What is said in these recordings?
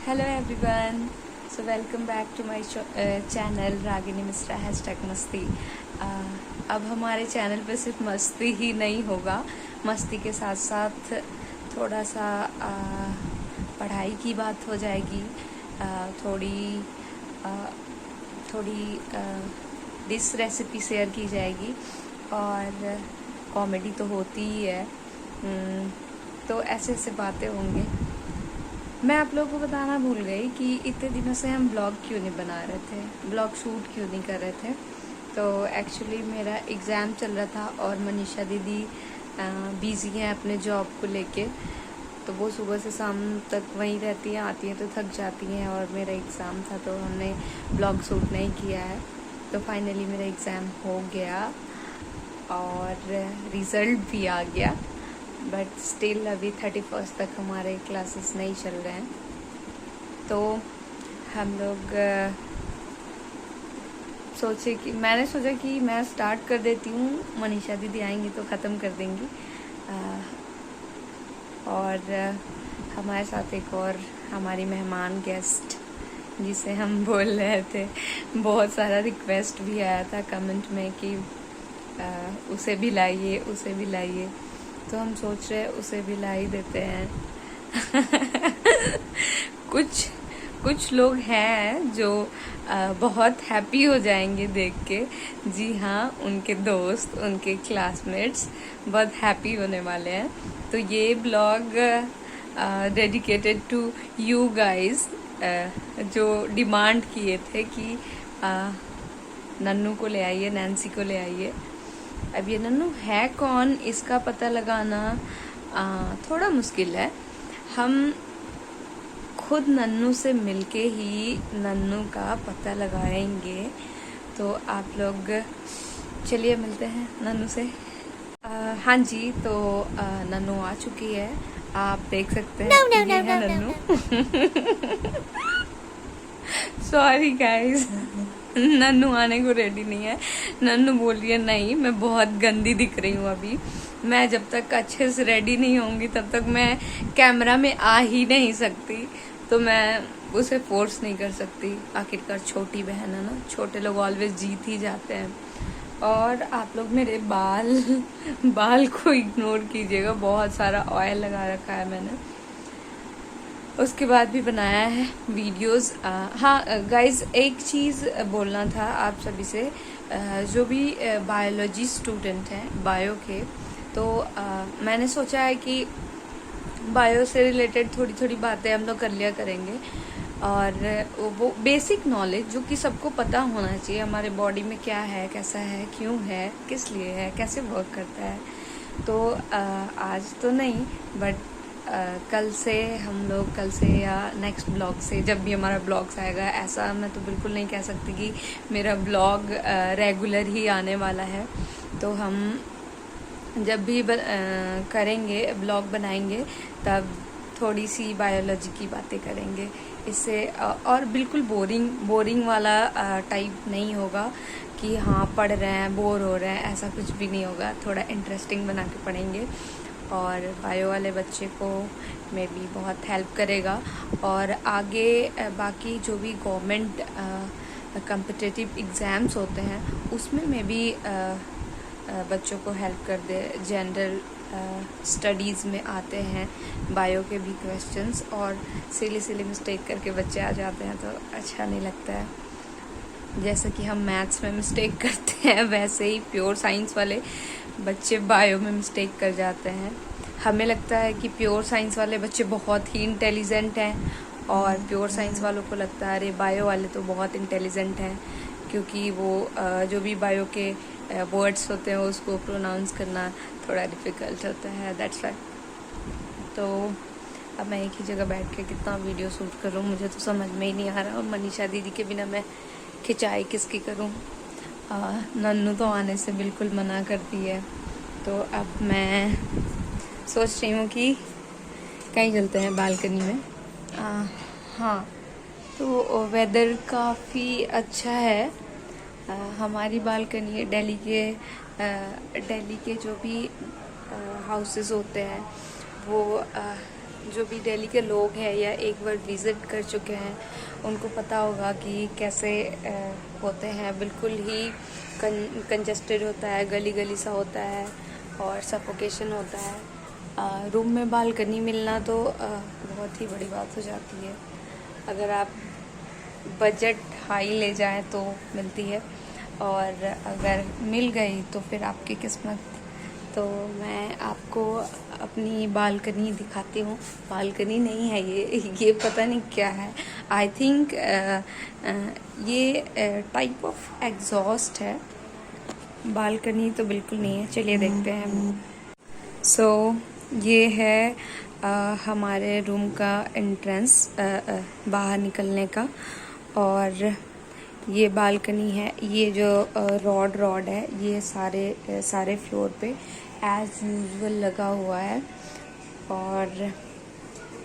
Hello everyone, so welcome back to my channel Ragini Mishra #मस्ती। अब हमारे चैनल पे सिर्फ मस्ती ही नहीं होगा, मस्ती के साथ साथ थोड़ा सा पढ़ाई की बात हो जाएगी, थोड़ी डिश रेसिपी शेयर की जाएगी और कॉमेडी तो होती ही है। तो ऐसे ऐसे बातें होंगे। मैं आप लोगों को बताना भूल गई कि इतने दिनों से हम ब्लॉग क्यों नहीं बना रहे थे, ब्लॉग शूट क्यों नहीं कर रहे थे। तो एक्चुअली मेरा एग्ज़ाम चल रहा था और मनीषा दीदी बिज़ी हैं अपने जॉब को लेके, तो वो सुबह से शाम तक वहीं रहती हैं, आती हैं तो थक जाती हैं और मेरा एग्ज़ाम था तो हमने ब्लॉग शूट नहीं किया है। तो फाइनली मेरा एग्ज़ाम हो गया और रिज़ल्ट भी आ गया, बट स्टिल अभी 31 तक हमारे क्लासेस नहीं चल रहे हैं। तो हम लोग मैंने सोचा कि मैं स्टार्ट कर देती हूँ, मनीषा दीदी आएंगी तो ख़त्म कर देंगी। और हमारे साथ एक और हमारी मेहमान गेस्ट जिसे हम बोल रहे थे, बहुत सारा रिक्वेस्ट भी आया था कमेंट में कि उसे भी लाइए, उसे भी लाइए, तो हम सोच रहे उसे भी ला ही देते हैं। कुछ लोग हैं जो बहुत हैप्पी हो जाएंगे देख के। जी हाँ, उनके दोस्त, उनके क्लासमेट्स बहुत हैप्पी होने वाले हैं। तो ये blog dedicated to you guys, जो डिमांड किए थे कि नन्नू को ले आइए, नैन्सी को ले आइए। अब ये नन्नू है कौन, इसका पता लगाना थोड़ा मुश्किल है। हम खुद नन्नू से मिलके ही नन्नू का पता लगाएंगे। तो आप लोग चलिए मिलते हैं नन्नू से। हाँ जी, तो नन्नू आ चुकी है, आप देख सकते हैं। ये है नन्नू। सॉरी गाइस, नन्नू आने को रेडी नहीं है। नन्नू बोल रही है नहीं, मैं बहुत गंदी दिख रही हूँ अभी, मैं जब तक अच्छे से रेडी नहीं होंगी तब तक मैं कैमरा में आ ही नहीं सकती। तो मैं उसे फोर्स नहीं कर सकती, आखिरकार छोटी बहन है ना, छोटे लोग ऑलवेज जीत ही जाते हैं। और आप लोग मेरे बाल को इग्नोर कीजिएगा, बहुत सारा ऑयल लगा रखा है मैंने, उसके बाद भी बनाया है वीडियोस। हाँ गाइज, एक चीज़ बोलना था आप सभी से, जो भी बायोलॉजी स्टूडेंट हैं बायो के, तो मैंने सोचा है कि बायो से रिलेटेड थोड़ी थोड़ी बातें हम लोग कर लिया करेंगे। और वो बेसिक नॉलेज जो कि सबको पता होना चाहिए, हमारे बॉडी में क्या है, कैसा है, क्यों है, किस लिए है, कैसे वर्क करता है। तो आज तो नहीं, बट कल से या नेक्स्ट ब्लॉग से, जब भी हमारा ब्लॉग्स आएगा, ऐसा मैं तो बिल्कुल नहीं कह सकती कि मेरा ब्लॉग रेगुलर ही आने वाला है। तो हम जब भी करेंगे, ब्लॉग बनाएंगे, तब थोड़ी सी बायोलॉजी की बातें करेंगे। इससे और बिल्कुल बोरिंग वाला टाइप नहीं होगा कि हाँ पढ़ रहे हैं बोर हो रहे हैं, ऐसा कुछ भी नहीं होगा। थोड़ा इंटरेस्टिंग बना के पढ़ेंगे और बायो वाले बच्चे को में भी बहुत हेल्प करेगा। और आगे बाकी जो भी गवर्नमेंट कॉम्पिटिटिव एग्ज़ाम्स होते हैं उसमें मैं भी बच्चों को हेल्प कर दे। जनरल स्टडीज़ में आते हैं बायो के भी क्वेश्चंस, और सिली मिस्टेक करके बच्चे आ जाते हैं तो अच्छा नहीं लगता है। जैसे कि हम मैथ्स में मिस्टेक करते हैं, वैसे ही प्योर साइंस वाले बच्चे बायो में मिस्टेक कर जाते हैं। हमें लगता है कि प्योर साइंस वाले बच्चे बहुत ही इंटेलिजेंट हैं, और प्योर साइंस वालों को लगता है अरे बायो वाले तो बहुत इंटेलिजेंट हैं, क्योंकि वो जो भी बायो के वर्ड्स होते हैं उसको प्रोनाउंस करना थोड़ा डिफ़िकल्ट होता है, दैट्स वाई। तो अब मैं एक ही जगह बैठ के कितना वीडियो शूट करूँ, मुझे तो समझ में ही नहीं आ रहा। और मनीषा दीदी के बिना मैं खिंचाई किसकी करूँ। नन्नू तो आने से बिल्कुल मना करती है। तो अब मैं सोच रही हूँ कि कहीं चलते हैं बालकनी में। हाँ, तो वेदर काफ़ी अच्छा है। हमारी बालकनी दिल्ली के जो भी हाउसेस होते हैं वो जो भी दिल्ली के लोग हैं या एक बार विज़िट कर चुके हैं उनको पता होगा कि कैसे होते हैं। बिल्कुल ही कंजस्टेड होता है, गली गली सा होता है और सफोकेशन होता है। रूम में बालकनी मिलना तो बहुत ही बड़ी बात हो जाती है। अगर आप बजट हाई ले जाएं तो मिलती है, और अगर मिल गई तो फिर आपकी किस्मत। तो मैं आपको अपनी बालकनी दिखाती हूँ। बालकनी नहीं है ये पता नहीं क्या है। आई थिंक ये टाइप ऑफ एग्जॉस्ट है। बालकनी तो बिल्कुल नहीं है। चलिए देखते हैं। सो ये है हमारे रूम का एंट्रेंस, बाहर निकलने का। और ये बालकनी है। ये जो रॉड है ये सारे फ्लोर पे एज यूजुअल लगा हुआ है। और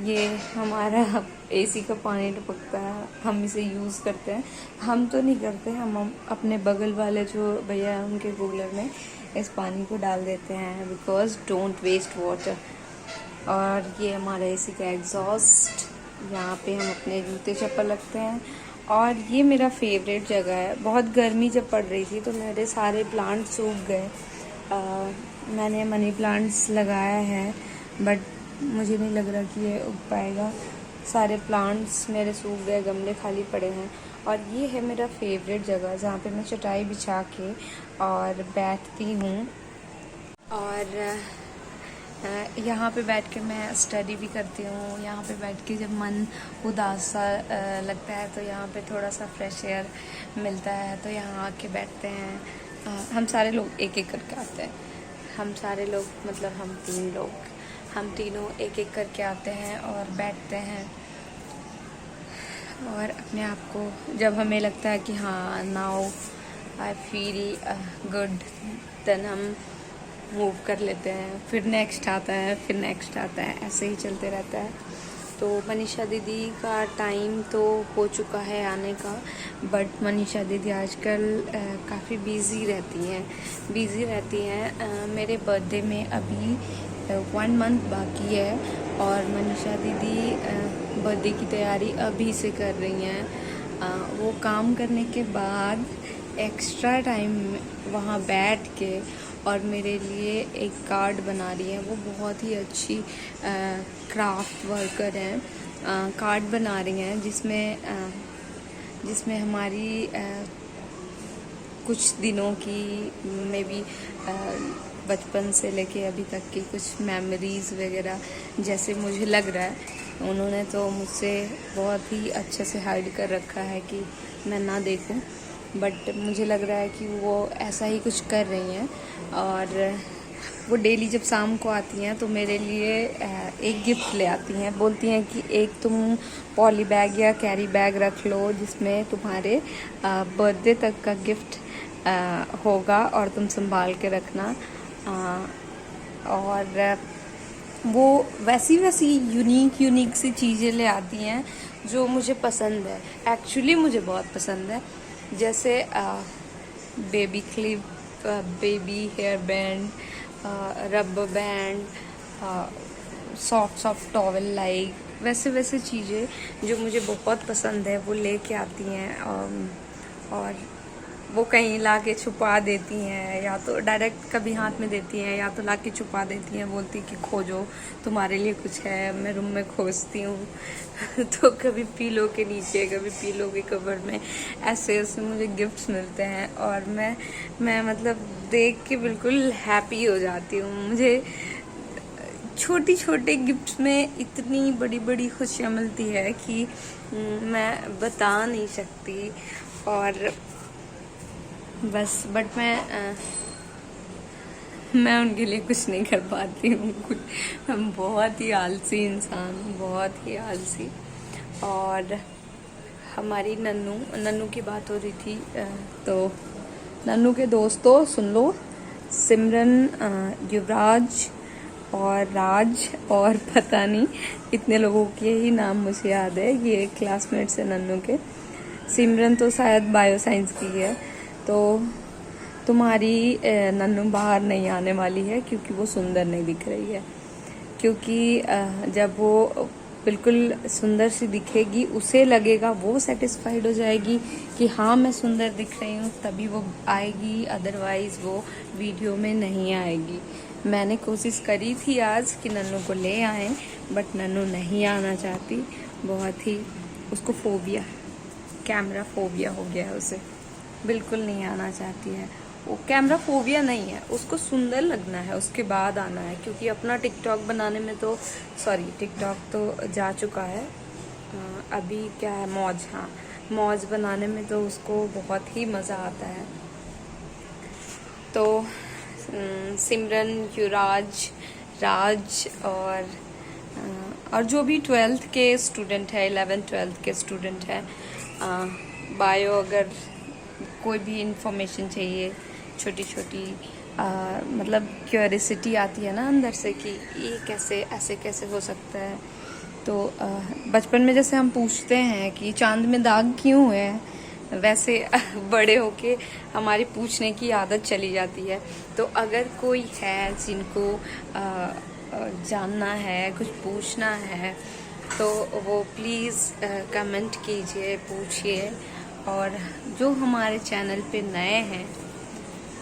ये हमारा एसी का पानी टपकता है, हम इसे यूज़ करते हैं। हम तो नहीं करते, हम अपने बगल वाले जो भैया हैं उनके कूलर में इस पानी को डाल देते हैं, बिकॉज डोंट वेस्ट वाटर। और ये हमारा एसी का एग्जॉस्ट, यहाँ पे हम अपने जूते चप्पल रखते हैं। और ये मेरा फेवरेट जगह है। बहुत गर्मी जब पड़ रही थी तो मेरे सारे प्लांट सूख गए। मैंने मनी प्लांट्स लगाया है बट मुझे नहीं लग रहा कि ये उग पाएगा। सारे प्लांट्स मेरे सूख गए, गमले खाली पड़े हैं। और ये है मेरा फेवरेट जगह जहाँ पे मैं चटाई बिछा के और बैठती हूँ। और यहाँ पे बैठ के मैं स्टडी भी करती हूँ। यहाँ पे बैठ के जब मन उदास सा लगता है तो यहाँ पे थोड़ा सा फ्रेश एयर मिलता है, तो यहाँ आके बैठते हैं। हम सारे लोग एक एक करके आते हैं। हम सारे लोग मतलब हम तीनों एक एक करके आते हैं और बैठते हैं। और अपने आप को जब हमें लगता है कि हाँ now I feel good, then हम मूव कर लेते हैं। फिर नेक्स्ट आता है, फिर नेक्स्ट आता है, ऐसे ही चलते रहता है। तो मनीषा दीदी का टाइम तो हो चुका है आने का, बट मनीषा दीदी आजकल काफ़ी बिज़ी रहती हैं। मेरे बर्थडे में अभी 1 मंथ बाकी है और मनीषा दीदी बर्थडे की तैयारी अभी से कर रही हैं। वो काम करने के बाद एक्स्ट्रा टाइम वहाँ बैठ के और मेरे लिए एक कार्ड बना रही है। वो बहुत ही अच्छी क्राफ्ट वर्कर हैं। कार्ड बना रही हैं जिसमें हमारी कुछ दिनों की मे बी बचपन से लेके अभी तक की कुछ मेमोरीज़ वगैरह, जैसे मुझे लग रहा है। उन्होंने तो मुझसे बहुत ही अच्छे से हाइड कर रखा है कि मैं ना देखूं, बट मुझे लग रहा है कि वो ऐसा ही कुछ कर रही हैं। और वो डेली जब शाम को आती हैं तो मेरे लिए एक गिफ्ट ले आती हैं। बोलती हैं कि एक तुम पॉली बैग या कैरी बैग रख लो जिसमें तुम्हारे बर्थडे तक का गिफ्ट होगा और तुम संभाल के रखना। और वो वैसी यूनिक सी चीज़ें ले आती हैं जो मुझे पसंद है। एक्चुअली मुझे बहुत पसंद है, जैसे baby clip, baby hair band, rubber band, soft towel like वैसे चीज़ें जो मुझे बहुत पसंद है वो लेके आती हैं। और वो कहीं ला के छुपा देती हैं, या तो डायरेक्ट कभी हाथ में देती हैं या तो ला के छुपा देती हैं। बोलती कि खोजो, तुम्हारे लिए कुछ है। मैं रूम में खोजती हूँ तो कभी पीलो के नीचे, कभी पीलो के कवर में ऐसे मुझे गिफ्ट्स मिलते हैं। और मैं मतलब देख के बिल्कुल हैप्पी हो जाती हूँ। मुझे छोटे गिफ्ट्स में इतनी बड़ी खुशियाँ मिलती है कि मैं बता नहीं सकती। और बस बट मैं उनके लिए कुछ नहीं कर पाती हूँ। मैं बहुत ही आलसी इंसान हूँ, बहुत ही आलसी। और हमारी नन्नू की बात हो रही थी, तो नन्नू के दोस्तों सुन लो, सिमरन, युवराज और राज और पता नहीं इतने लोगों के ही नाम मुझे याद है। ये क्लासमेट्स हैं नन्नू के। सिमरन तो शायद बायोसाइंस की है। तो तुम्हारी नन्नू बाहर नहीं आने वाली है क्योंकि वो सुंदर नहीं दिख रही है। क्योंकि जब वो बिल्कुल सुंदर सी दिखेगी उसे लगेगा, वो सेटिस्फाइड हो जाएगी कि हाँ मैं सुंदर दिख रही हूँ, तभी वो आएगी, अदरवाइज वो वीडियो में नहीं आएगी। मैंने कोशिश करी थी आज कि नन्नू को ले आए, बट नन्नू नहीं आना चाहती। बहुत ही उसको फोबिया, कैमरा फोबिया हो गया है उसे, बिल्कुल नहीं आना चाहती है। वो कैमरा फोबिया नहीं है, उसको सुंदर लगना है उसके बाद आना है, क्योंकि अपना टिकटॉक बनाने में तो टिकटॉक तो जा चुका है, अभी क्या है मौज, हाँ मौज बनाने में तो उसको बहुत ही मज़ा आता है। तो सिमरन, युवराज, राज और जो भी 12th के स्टूडेंट है, 11th-12th के स्टूडेंट है, बायो अगर कोई भी इंफॉर्मेशन चाहिए, छोटी छोटी मतलब क्यूरियोसिटी आती है ना अंदर से कि ये कैसे, ऐसे कैसे हो सकता है। तो बचपन में जैसे हम पूछते हैं कि चांद में दाग क्यों हुए हैं, वैसे बड़े होके हमारी पूछने की आदत चली जाती है। तो अगर कोई है जिनको जानना है, कुछ पूछना है, तो वो प्लीज़ कमेंट कीजिए, पूछिए। और जो हमारे चैनल पे नए हैं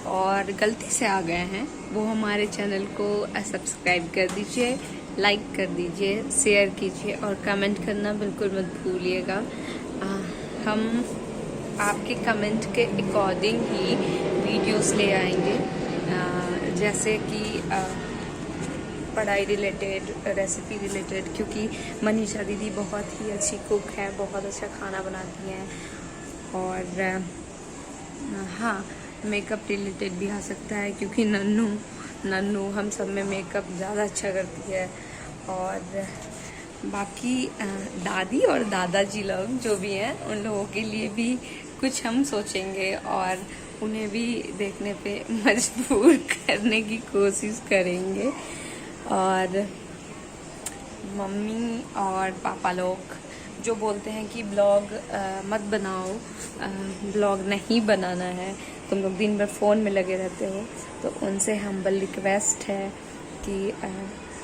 और गलती से आ गए हैं, वो हमारे चैनल को सब्सक्राइब कर दीजिए, लाइक कर दीजिए, शेयर कीजिए और कमेंट करना बिल्कुल मत भूलिएगा। हम आपके कमेंट के अकॉर्डिंग ही वीडियोस ले आएंगे, जैसे कि पढ़ाई रिलेटेड, रेसिपी रिलेटेड, क्योंकि मनीषा दीदी बहुत ही अच्छी कुक है, बहुत अच्छा खाना बनाती हैं। और हाँ, मेकअप रिलेटेड भी आ सकता है, क्योंकि नन्नू हम सब में मेकअप ज़्यादा अच्छा करती है। और बाकी दादी और दादाजी लोग जो भी हैं, उन लोगों के लिए भी कुछ हम सोचेंगे और उन्हें भी देखने पे मजबूर करने की कोशिश करेंगे। और मम्मी और पापा लोग जो बोलते हैं कि ब्लॉग मत बनाओ, ब्लॉग नहीं बनाना है, तुम लोग दिन भर फ़ोन में लगे रहते हो, तो उनसे हम्बल रिक्वेस्ट है कि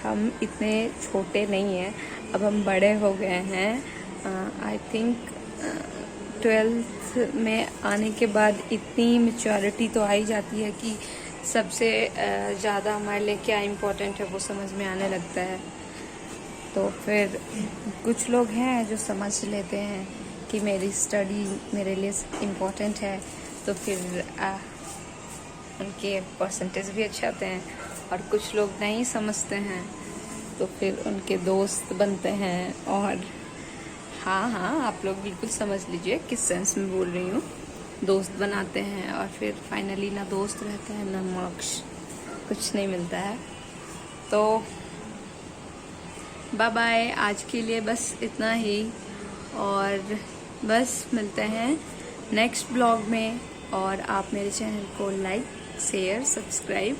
हम इतने छोटे नहीं हैं, अब हम बड़े हो गए हैं। आई थिंक 12th में आने के बाद इतनी मैच्योरिटी तो आ ही जाती है कि सबसे ज़्यादा हमारे लिए क्या इम्पोर्टेंट है वो समझ में आने लगता है। तो फिर कुछ लोग हैं जो समझ लेते हैं कि मेरी स्टडी मेरे लिए इम्पोर्टेंट है, तो फिर उनके परसेंटेज भी अच्छे आते हैं। और कुछ लोग नहीं समझते हैं, तो फिर उनके दोस्त बनते हैं। और हाँ, आप लोग बिल्कुल समझ लीजिए किस सेंस में बोल रही हूँ, दोस्त बनाते हैं और फिर फाइनली ना दोस्त रहते हैं ना मार्क्स, कुछ नहीं मिलता है। तो बाय बाय, आज के लिए बस इतना ही, और बस मिलते हैं नेक्स्ट ब्लॉग में। और आप मेरे चैनल को like, share, subscribe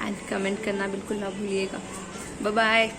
and comment करना बिल्कुल ना भूलिएगा। Bye bye.